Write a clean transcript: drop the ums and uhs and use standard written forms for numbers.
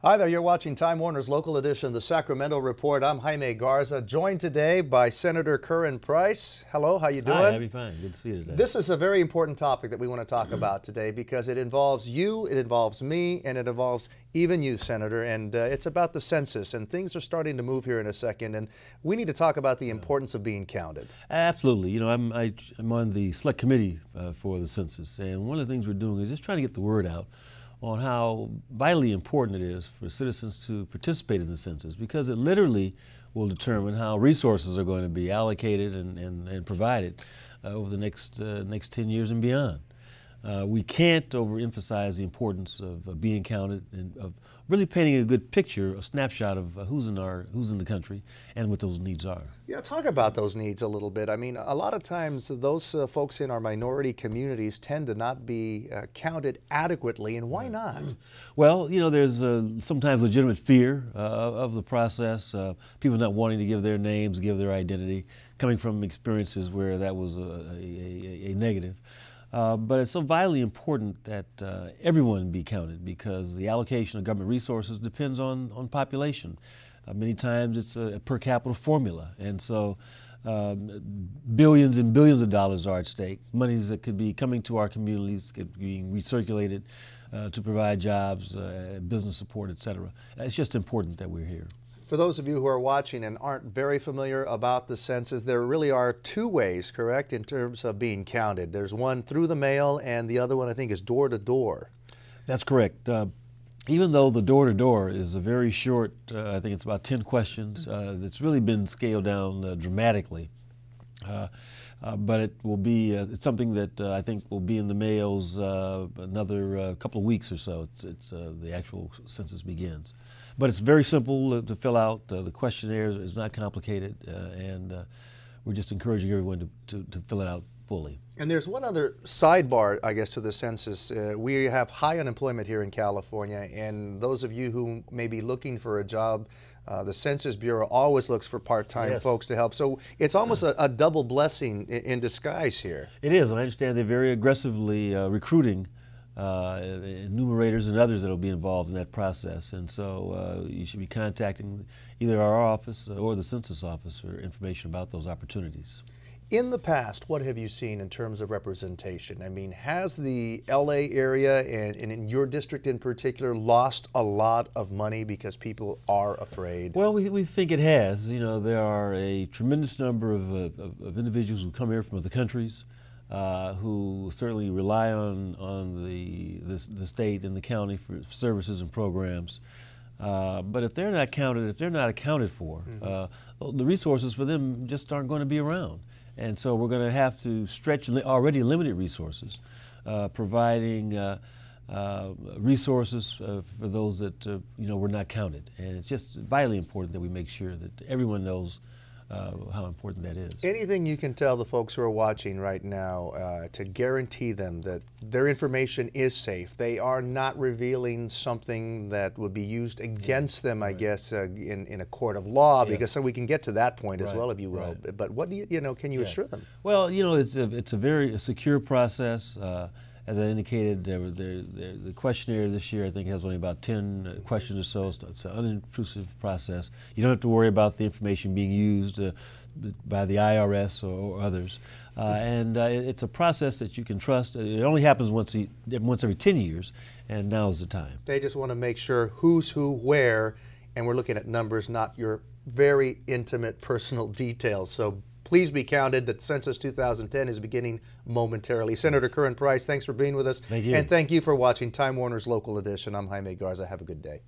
Hi there, you're watching Time Warner's local edition of the Sacramento Report. I'm Jaime Garza, joined today by Senator Curran Price. Hello, how you doing? Hi, I'll be fine. Good to see you today. This is a very important topic that we want to talk about today because it involves you, it involves me, and it involves even you, Senator, and it's about the census, and things are starting to move here in a second, and we need to talk about the importance of being counted. Absolutely. You know, I'm on the select committee for the census, and one of the things we're doing is just trying to get the word out on how vitally important it is for citizens to participate in the census, because it literally will determine how resources are going to be allocated and provided over the next 10 years and beyond. We can't overemphasize the importance of being counted and of really painting a good picture, a snapshot of who's in the country and what those needs are. Yeah, talk about those needs a little bit. I mean, a lot of times those folks in our minority communities tend to not be counted adequately, and why not? Well, you know, there's sometimes legitimate fear of the process, people not wanting to give their names, give their identity, coming from experiences where that was a negative. But it's so vitally important that everyone be counted, because the allocation of government resources depends on population. Many times it's a per capita formula, and so billions and billions of dollars are at stake, monies that could be coming to our communities, being recirculated to provide jobs, business support, etc. It's just important that we're here. For those of you who are watching and aren't very familiar about the census, there really are two ways, correct, in terms of being counted. There's one through the mail, and the other one, I think, is door to door. That's correct. Even though the door to door is a very short, I think it's about 10 questions, it's really been scaled down dramatically. But it will be it's something that I think will be in the mails another couple of weeks or so. The actual census begins. But it's very simple to fill out. The questionnaire is not complicated, and we're just encouraging everyone to fill it out fully. And there's one other sidebar, I guess, to the census. We have high unemployment here in California, and those of you who may be looking for a job, the Census Bureau always looks for part-time folks to help. So it's almost a double blessing in disguise here. It is, and I understand they're very aggressively recruiting enumerators and others that will be involved in that process. And so you should be contacting either our office or the Census office for information about those opportunities. In the past, what have you seen in terms of representation? I mean, has the LA area and in your district in particular lost a lot of money because people are afraid? Well, we think it has. You know, there are a tremendous number of individuals who come here from other countries who certainly rely on the state and the county for services and programs. But if they're not counted, if they're not accounted for, the resources for them just aren't going to be around. And so we're going to have to stretch already limited resources, providing resources for those that were not counted. And it's just vitally important that we make sure that everyone knows how important that is. Anything you can tell the folks who are watching right now to guarantee them that their information is safe, they are not revealing something that would be used against them, I guess, in a court of law, because so we can get to that point as well, if you will. But what do you can you assure them? Well, you know, it's a very secure process. As I indicated, the questionnaire this year, I think, has only about 10 questions or so. It's an unintrusive process. You don't have to worry about the information being used by the IRS or others. And it's a process that you can trust. It only happens once every 10 years, and now is the time. They just want to make sure who's who where, and we're looking at numbers, not your very intimate personal details. So please be counted. The Census 2010 is beginning momentarily. Senator Curran Price, thanks for being with us. Thank you. And thank you for watching Time Warner's Local Edition. I'm Jaime Garza. Have a good day.